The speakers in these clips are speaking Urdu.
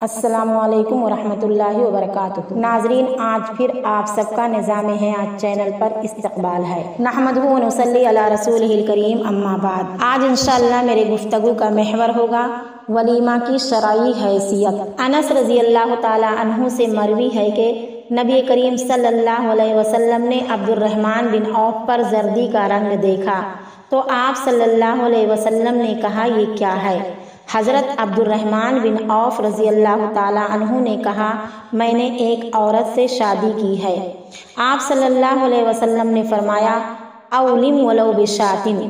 السلام علیکم ورحمۃ اللہ وبرکاتہ۔ ناظرین، آج پھر آپ سب کا نظام حیات چینل پر استقبال ہے۔ نحمدہ و نصلی علی رسولہ الکریم، اما بعد۔ آج انشاءاللہ میرے گفتگو کا محور ہوگا ولیمہ کی شرعی حیثیت۔ انس رضی اللہ تعالی عنہ سے مروی ہے کہ نبی کریم صلی اللہ علیہ وسلم نے عبد الرحمن بن عوف پر زردی کا رنگ دیکھا تو آپ صلی اللہ علیہ وسلم نے کہا، یہ کیا ہے؟ حضرت عبد الرحمن بن عوف رضی اللہ تعالی عنہ نے کہا، میں نے ایک عورت سے شادی کی ہے۔ آپ صلی اللہ علیہ وسلم نے فرمایا، اولم ولو بشاتن،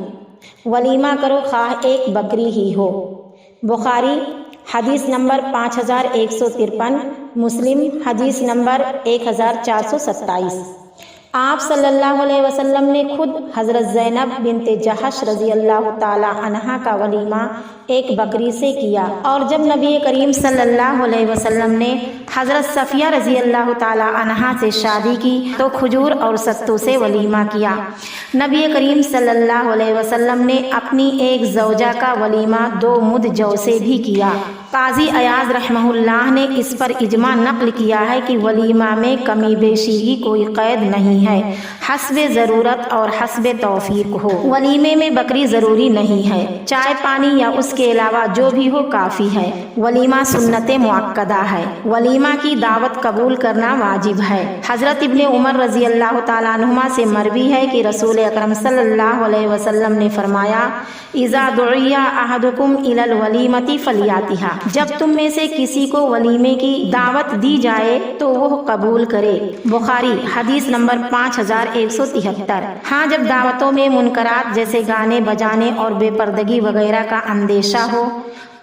ولیمہ کرو خواہ ایک بکری ہی ہو۔ بخاری حدیث نمبر 5153، مسلم حدیث نمبر 1427۔ آپ صلی اللہ علیہ وسلم نے خود حضرت زینب بنت جحش رضی اللہ تعالی عنہا کا ولیمہ ایک بکری سے کیا، اور جب نبی کریم صلی اللہ علیہ وسلم نے حضرت صفیہ رضی اللہ تعالی عنہا سے شادی کی تو کھجور اور ستو سے ولیمہ کیا۔ نبی کریم صلی اللہ علیہ وسلم نے اپنی ایک زوجہ کا ولیمہ 2 مد جو سے بھی کیا۔ قاضی ایاز رحمہ اللہ نے اس پر اجماع نقل کیا ہے کہ ولیمہ میں کمی بیشی کی کوئی قید نہیں ہے، حسب ضرورت اور حسب توفیق ہو۔ ولیمے میں بکری ضروری نہیں ہے، چائے پانی یا اس کے علاوہ جو بھی ہو کافی ہے۔ ولیمہ سنت مؤکدہ ہے، ولیمہ کی دعوت قبول کرنا واجب ہے۔ حضرت ابن عمر رضی اللہ تعالیٰ عنہما سے مروی ہے کہ رسول اکرم صلی اللہ علیہ وسلم نے فرمایا، اذا دعی احدکم الی الولیمۃ فلیاتھا، جب تم میں سے کسی کو ولیمے کی دعوت دی جائے تو وہ قبول کرے۔ بخاری حدیث نمبر 5173۔ ہاں، جب دعوتوں میں منکرات جیسے گانے بجانے اور بے پردگی وغیرہ کا اندیشہ ہو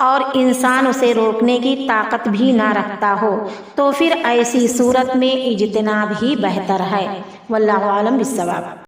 اور انسان اسے روکنے کی طاقت بھی نہ رکھتا ہو تو پھر ایسی صورت میں اجتناب ہی بہتر ہے۔ واللہ اعلم بالصواب۔